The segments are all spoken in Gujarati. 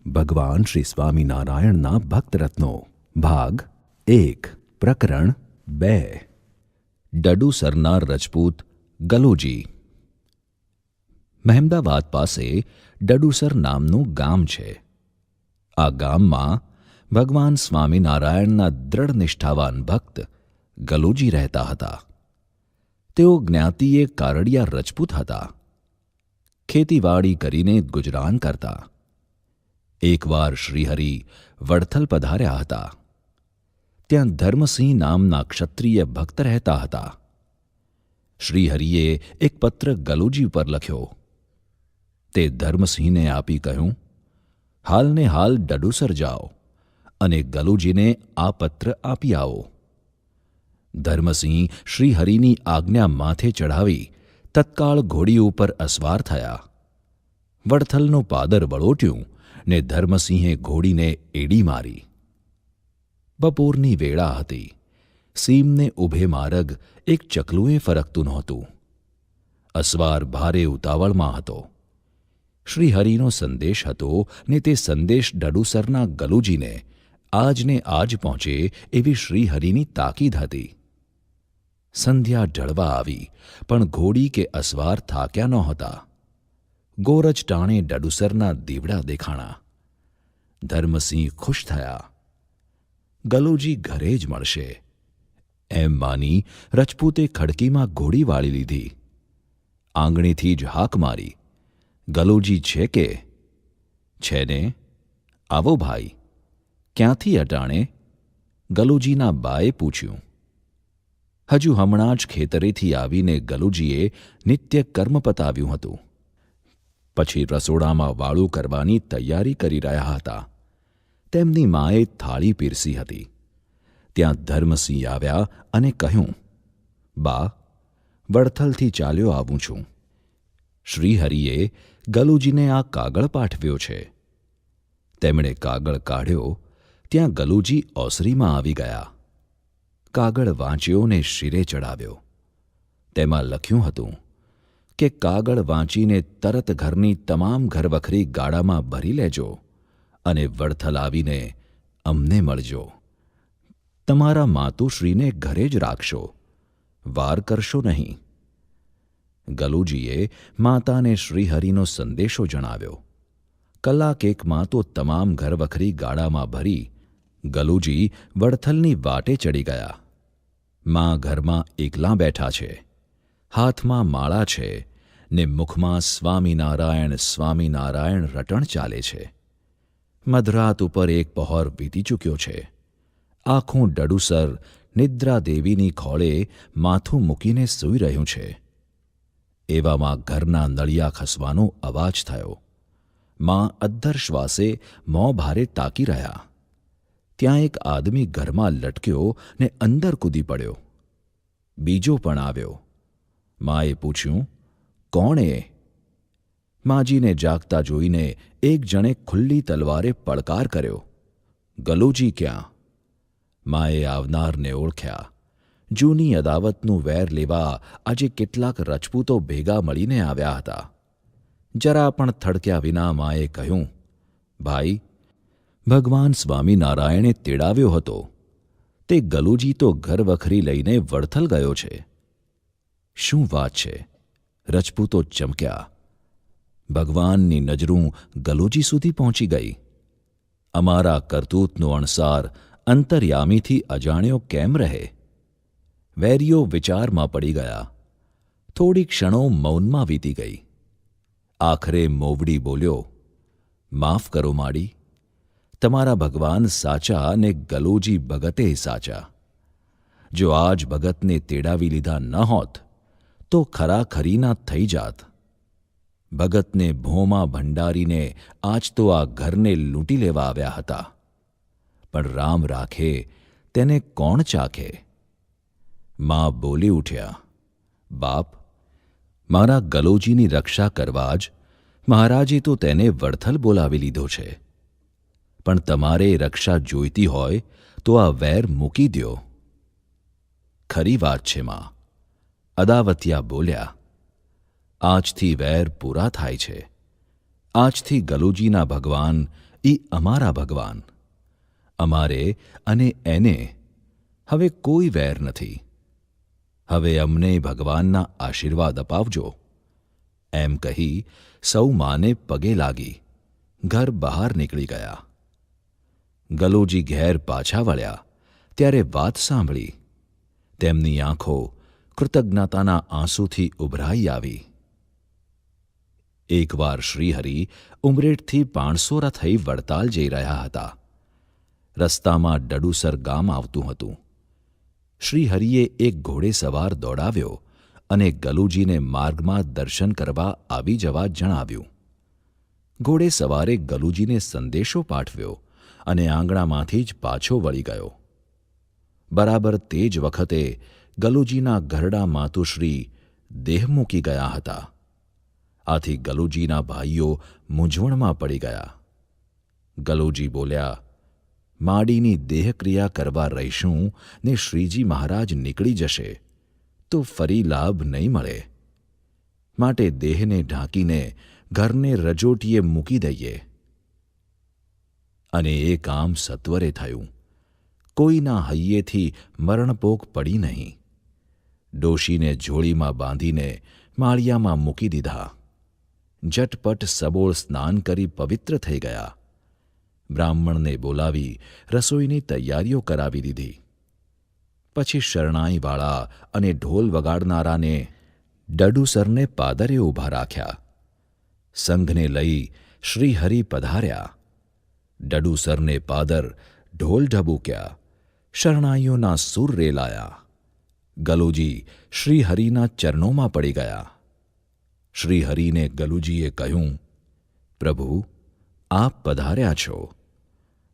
ભગવાન શ્રી સ્વામિનારાયણના ભક્તરત્નો ભાગ 1 પ્રકરણ 2 ડડુસરના રજપૂત ગલોજી. મહેમદાવાદ પાસે ડડુસર નામનું ગામ છે. આ ગામમાં ભગવાન સ્વામિનારાયણના દ્રઢ નિષ્ઠાવાન ભક્ત ગલોજી રહેતા હતા. તેઓ જ્ઞાતિએ કારડિયા રજપૂત હતા. ખેતીવાડી કરીને ગુજરાન કરતા. એકવાર શ્રીહરિ વડથલ પધાર્યા હતા. ત્યાં ધર્મસિંહ નામના ક્ષત્રિય ભક્ત રહેતા હતા. શ્રીહરિએ એક પત્ર ગલોજી પર લખ્યો. તે ધર્મસિંહને આપી કહ્યું, હાલને હાલ ડડુસર જાઓ અને ગલોજીને આ પત્ર આપી આવો. ધર્મસિંહ શ્રીહરિની આજ્ઞા માથે ચઢાવી તત્કાળ ઘોડી ઉપર અસવાર થયા. વડથલનું પાદર વળોટ્યું ને ધર્મસિંહે ઘોડીને એડી મારી. બપોરની વેળા હતી. સીમને ઊભે માર્ગ એક ચકલુએ ફરકતું નહોતું. અસવાર ભારે ઉતાવળમાં હતો. શ્રીહરિનો સંદેશ હતો ને તે સંદેશ ડડુસરના ગલોજીને આજને આજ પહોંચે એવી શ્રીહરિની તાકીદ હતી. સંધ્યા ઢળવા આવી પણ ઘોડી કે અસવાર થાક્યા નહોતા. ગોરજ ટાણે ડડુસરના દીવડા દેખાણા. ધર્મસિંહ ખુશ થયા. ગલોજી ઘરે જ મળશે એમ માની રજપૂતે ખડકીમાં ઘોડી વાળી લીધી. આંગણેથી જ હાક મારી, ગલોજી છે કે? છે ને, આવો ભાઈ. ક્યાંથી અટાણે? ગલોજીના બાએ પૂછ્યું. હજુ હમણાં જ ખેતરેથી આવીને ગલોજીએ નિત્ય કર્મ પતાવ્યું હતું. પછી રસોડામાં વાળું કરવાની તૈયારી કરી રહ્યા હતા. તેમની માએ થાળી પીરસી હતી. ત્યાં ધર્મસિંહ આવ્યા અને કહ્યું, બા, વડથલથી ચાલ્યો આવું છું. શ્રીહરિએ ગલોજીને આ કાગળ પાઠવ્યો છે. તેમણે કાગળ કાઢ્યો ત્યાં ગલોજી ઓસરીમાં આવી ગયા. કાગળ વાંચ્યો ને શિરે ચડાવ્યો. તેમાં લખ્યું હતું કે કાગળ વાંચીને તરત ઘરની તમામ ઘરવખરી ગાડામાં ભરી લેજો અને વડથલ આવીને અમને મળજો. તમારા માતુશ્રીને ઘરે જ રાખશો, વાર કરશો નહીં. ગલોજીએ માતાને શ્રીહરિનો સંદેશો જણાવ્યો. કલાક એકમાં તો તમામ ઘરવખરી ગાડામાં ભરી ગલોજી વડથલની વાટે ચડી ગયા. મા ઘરમાં એકલા બેઠા છે. હાથમાં માળા છે ને મુખમાં સ્વામિનારાયણ સ્વામિનારાયણ રટણ ચાલે છે. મધરાત ઉપર એક પહોર વીતી ચૂક્યો છે. આખું ડડુસર નિદ્રાદેવીની ખોળે માથું મૂકીને સૂઈ રહ્યું છે. એવામાં ઘરના નળિયા ખસવાનો અવાજ થયો. મા અદ્ધર શ્વાસે મોં ભારે તાકી રહ્યા. ત્યાં એક આદમી ઘરમાં લટક્યો ને અંદર કૂદી પડ્યો. બીજો પણ આવ્યો. માએ પૂછ્યું, કોણ એ? માજીને જાગતા જોઈને એક જણે ખુલ્લી તલવારે પડકાર કર્યો, ગલોજી ક્યાં? માએ આવનારને ઓળખ્યા. જૂની અદાવતનું વેર લેવા આજે કેટલાક રજપૂતો ભેગા મળીને આવ્યા હતા. જરા પણ થડક્યા વિના માએ કહ્યું, ભાઈ, ભગવાન સ્વામિનારાયણે તેડાવ્યો હતો. તે ગલોજી તો ઘરવખરી લઈને વડથલ ગયો છે. શું વાત છે? રજપૂતો ચમક્યા. ભગવાનની નજરું ગલોજી સુધી પહોંચી ગઈ. અમારા કરતૂતનો અણસાર અંતર્યામીથી અજાણ્યો કેમ રહે? વેરીઓ વિચારમાં પડી ગયા. થોડી ક્ષણો મૌનમાં વીતી ગઈ. આખરે મોવડી બોલ્યો, માફ કરો માડી. તમારા ભગવાન સાચા ને ગલોજી ભગતે સાચા. જો આજ ભગતને તેડાવી લીધા ન હોત તો ખરાખરીના થઈ જાત. ભગતને ભોંમાં ભંડારીને આજ તો આ ઘરને લૂંટી લેવા આવ્યા હતા. પણ રામ રાખે તેને કોણ ચાખે? મા બોલી ઉઠ્યા, બાપ, મારા ગલોજીની રક્ષા કરવા જ મહારાજે તો તેને વડથલ બોલાવી લીધો છે. પણ તમારે રક્ષા જોઈતી હોય તો આ વેર મૂકી દ્યો. ખરી વાત છે મા, અદાવતિયા બોલ્યા. આજથી વેર પૂરા થાય છે. આજથી ગલોજીના ભગવાન એ અમારા ભગવાન. અમારે અને એને હવે કોઈ વેર નથી. હવે અમને ભગવાનના આશીર્વાદ અપાવજો. એમ કહી સૌ માને પગે લાગી ઘર બહાર નીકળી ગયા. ગલોજી ઘેર પાછા વળ્યા ત્યારે વાત સાંભળી તેમની આંખો કૃતજ્ઞતાના આંસુથી ઉભરાઈ આવી. એકવાર શ્રીહરિ ઉમરેઠથી પાણસોરા થઈ વડતાલ જઈ રહ્યા હતા. રસ્તામાં ડડુસર ગામ આવતું હતું. શ્રીહરિએ એક ઘોડેસવાર દોડાવ્યો અને ગલુજીને માર્ગમાં દર્શન કરવા આવી જવા જણાવ્યું. ઘોડેસવારે ગલુજીને સંદેશો પાઠવ્યો અને આંગણામાંથી જ પાછો વળી ગયો. બરાબર તે જ વખતે ગલુજીના ઘરડા માતુશ્રી દેહ મૂકી ગયા હતા. આથી ગલુજીના ભાઈઓ મૂંઝવણમાં પડી ગયા. ગલુજી બોલ્યા, માડીની દેહક્રિયા કરવા રહીશું ને શ્રીજી મહારાજ નીકળી જશે તો ફરી લાભ નહીં મળે. માટે દેહને ઢાંકીને ઘરને રજોટીએ મૂકી દઈએ. અને એ કામ સત્વરે થયું. કોઈના હૈયેથી મરણપોક પડી નહીં. ડોશીને જોડીમાં બાંધીને માળિયામાં મૂકી દીધા. ઝટપટ સબોળ સ્નાન કરી પવિત્ર થઈ ગયા. બ્રાહ્મણને બોલાવી રસોઈની તૈયારીઓ કરાવી દીધી. પછી શરણાઈવાળા અને ઢોલ વગાડનારાને ડડુસરને પાદરે ઊભા રાખ્યા. સંઘને લઈ શ્રીહરિ પધાર્યા. ડડુસરને પાદર ઢોલ ઢબૂક્યા. શરણાઈઓના સૂર રેલાયા. ગલુજી શ્રીહરિના ચરણોમાં પડી ગયા. શ્રીહરિને ગલુજીએ કહ્યું, પ્રભુ, આપ પધાર્યા છો.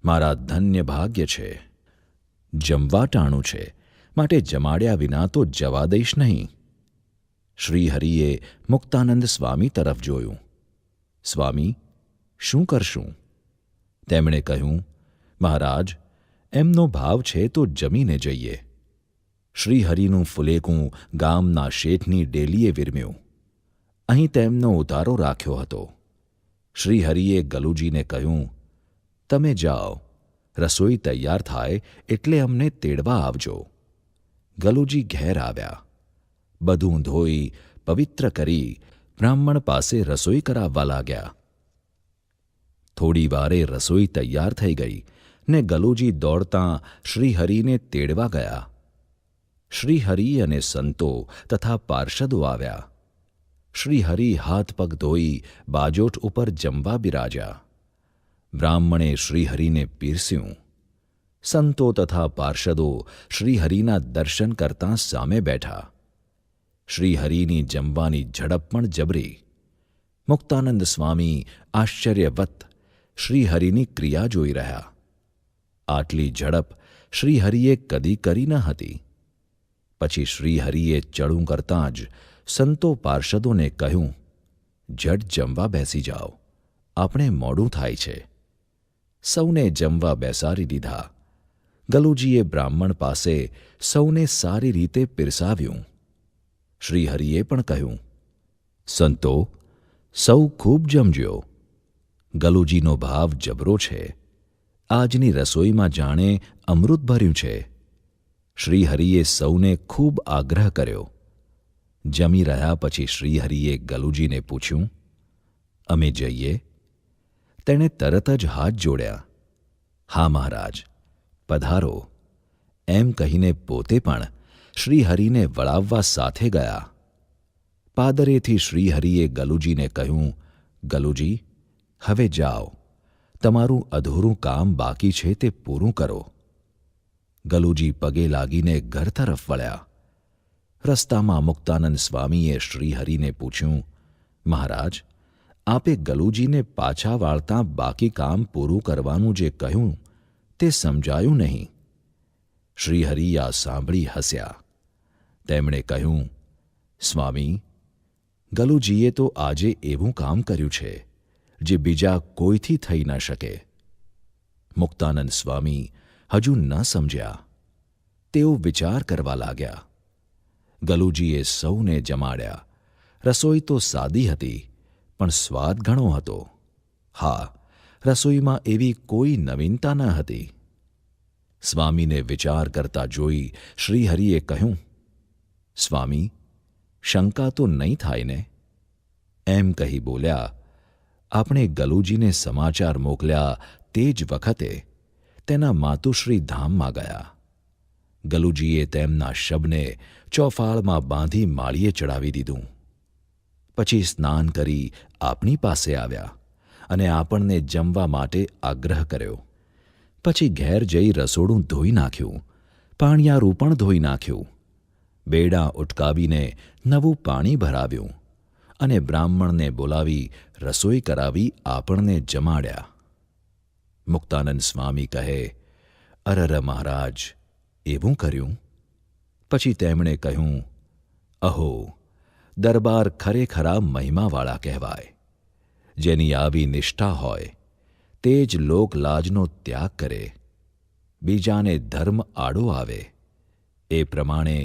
મારા ધન્ય ભાગ્ય છે. જમવા ટાણું છે, માટે જમાડ્યા વિના તો જવા દઈશ નહીં. શ્રીહરિએ મુક્તાનંદ સ્વામી તરફ જોયું. સ્વામી, શું કરશું? તેમણે કહ્યું, મહારાજ, એમનો ભાવ છે તો જમીને જઈએ. શ્રીહરિનું ફુલેકું ગામના શેઠની ડેલીએ વિરમ્યું. અહીં તેમનો ઉતારો રાખ્યો હતો. શ્રીહરિએ ગલુજીને કહ્યું, તમે જાઓ, રસોઈ તૈયાર થાય એટલે અમને તેડવા આવજો. ગલુજી ઘેર આવ્યા. બધું ધોઈ પવિત્ર કરી બ્રાહ્મણ પાસે રસોઈ કરાવવા લાગ્યા. થોડી વારે રસોઈ તૈયાર થઈ ગઈ ને ગલુજી દોડતાં શ્રીહરિને તેડવા ગયા. શ્રીહરિ અને સંતો તથા પાર્ષદો આવ્યા. શ્રીહરિ હાથ પગ ધોઈ બાજોઠ ઉપર જમવા બિરાજ્યા. બ્રાહ્મણે શ્રીહરિને પીરસ્યું. સંતો તથા પાર્ષદો શ્રીહરિના દર્શન કરતાં સામે બેઠા. શ્રીહરિની જમવાની ઝડપ પણ જબરી. મુક્તાનંદ સ્વામી આશ્ચર્યવત શ્રીહરિની ક્રિયા જોઈ રહ્યા. આટલી ઝડપ શ્રીહરિએ કદી કરી ન હતી. પછી શ્રીહરિએ ચડું કરતાં જ સંતો પાર્ષદોને કહ્યું, ઝટ જમવા બેસી જાઓ, આપણે મોડું થાય છે. સૌને જમવા બેસાડી દીધા. ગલુજીએ બ્રાહ્મણ પાસે સૌને સારી રીતે પીરસાવ્યું. શ્રીહરિએ પણ કહ્યું, સંતો, સૌ ખૂબ જમજો. ગલુજીનો ભાવ જબરો છે. આજની રસોઈમાં જાણે અમૃત ભર્યું છે. શ્રીહરિએ સૌને ખૂબ આગ્રહ કર્યો. જમી રહ્યા પછી શ્રીહરિએ ગલુજીને પૂછ્યું, અમે જઈએ? તેણે તરત જ હાથ જોડ્યા. હા મહારાજ, પધારો. એમ કહીને પોતે પણ શ્રીહરિને વળાવવા સાથે ગયા. પાદરેથી શ્રીહરિએ ગલુજીને કહ્યું, ગલુજી, હવે જાઓ, તમારું અધૂરું કામ બાકી છે તે પૂરું કરો. ગલુજી પગે લાગીને ઘર તરફ વળ્યા. રસ્તામાં મુક્તાનંદ સ્વામીએ શ્રીહરિને પૂછ્યું, મહારાજ, આપે ગલુજીને પાછા વાળતાં બાકી કામ પૂરું કરવાનું જે કહ્યું તે સમજાયું નહીં. શ્રીહરિ આ સાંભળી હસ્યા. તેમણે કહ્યું, સ્વામી, ગલુજીએ તો આજે એવું કામ કર્યું છે જે બીજા કોઈથી થઈ ન શકે. મુક્તાનંદ સ્વામી હજુ ન સમજ્યા. તેઓ વિચાર કરવા લાગ્યા. ગલુજીએ સૌને જમાડ્યા. રસોઈ તો સાદી હતી, પણ સ્વાદ ઘણો હતો. હા, રસોઈમાં એવી કોઈ નવીનતા ન હતી. સ્વામીને વિચાર કરતા જોઈ શ્રીહરિએ કહ્યું, સ્વામી, શંકા તો નહીં થાય ને? એમ કહી બોલ્યા, આપણે ગલુજીને સમાચાર મોકલ્યા તે જ વખતે તેના માતુશ્રી ધામમાં ગયા. ગલુજીએ તેમના શબને ચોફાળમાં બાંધી માળીએ ચડાવી દીધું. પછી સ્નાન કરી આપણી પાસે આવ્યા અને આપણને જમવા માટે આગ્રહ કર્યો. પછી ઘેર જઈ રસોડું ધોઈ નાખ્યું, પાણિયારું પણ ધોઈ નાખ્યું, બેડાં ઉટકાવીને નવું પાણી ભરાવ્યું અને બ્રાહ્મણને બોલાવી રસોઈ કરાવી આપણને જમાડ્યા. મુક્તાનંદ સ્વામી કહે, અરર મહારાજ, એવું કર્યું? પછી તેમણે કહ્યું, અહો, દરબાર ખરેખરા મહિમાવાળા કહેવાય. જેની આવી નિષ્ઠા હોય તે જ લોકલાજનો ત્યાગ કરે, બીજાને ધર્મ આડો આવે. એ પ્રમાણે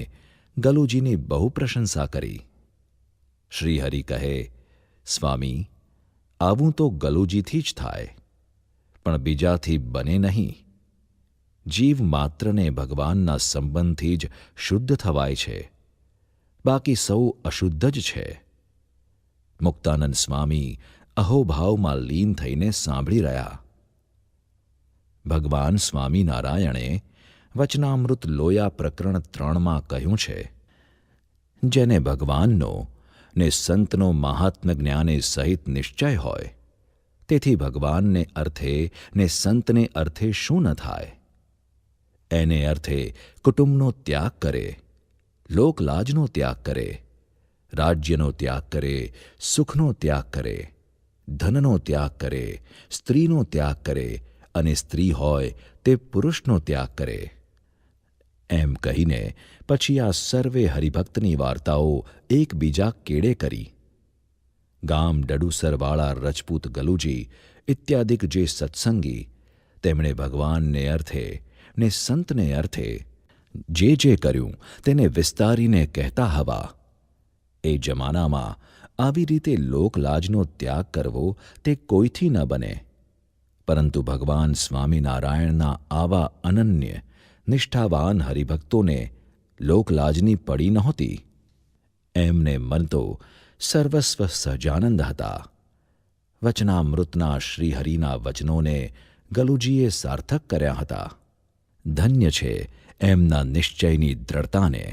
ગલુજીની બહુ પ્રશંસા કરી. શ્રીહરિ કહે, સ્વામી, આવું તો ગલુજીથી જ થાય, પણ બીજાથી બને નહીં. જીવ માત્રને ભગવાનના સંબંધથી જ શુદ્ધ થવાય છે, બાકી સૌ અશુદ્ધ જ છે. મુક્તાનંદ સ્વામી અહોભાવમાં લીન થઈને સાંભળી રહ્યા. ભગવાન સ્વામિનારાયણે વચનામૃત લોયા પ્રકરણ 3માં કહ્યું છે, જેને ભગવાનનો ને સંતનો મહાત્મ્ય જ્ઞાને સહિત નિશ્ચય હોય, તેથી ભગવાનને અર્થે ને સંતને અર્થે શું ન થાય? એને અર્થે કુટુંબનો ત્યાગ કરે, લોકલાજનો ત્યાગ કરે, રાજ્યનો ત્યાગ કરે, સુખનો ત્યાગ કરે, ધનનો ત્યાગ કરે, સ્ત્રીનો ત્યાગ કરે અને સ્ત્રી હોય તે પુરુષનો ત્યાગ કરે. એમ કહીને પછી આ સર્વે હરિભક્તની વાર્તાઓ એકબીજા કેડે કરી. ગામ ડડુસરવાળા રજપૂત ગલુજી ઇત્યાદિક જે સત્સંગી, તેમણે ભગવાનને અર્થે ને સંતને અર્થે જે કર્યું તેને વિસ્તારીને કહેતા હવા. એ જમાનામાં આવી રીતે લોકલાજનો ત્યાગ કરવો તે કોઈથી ન બને, પરંતુ ભગવાન સ્વામિનારાયણના આવા અનન્ય નિષ્ઠાવાન હરિભક્તોને લોકલાજની પડી નહોતી. એમને મન તો સર્વસ્વ સહજાનંદ હતા. વચનામૃતના શ્રીહરિના વચનોને ગલુજીએ સાર્થક કર્યા હતા. ધન્ય છે એમના નિશ્ચયની દ્રઢતાને.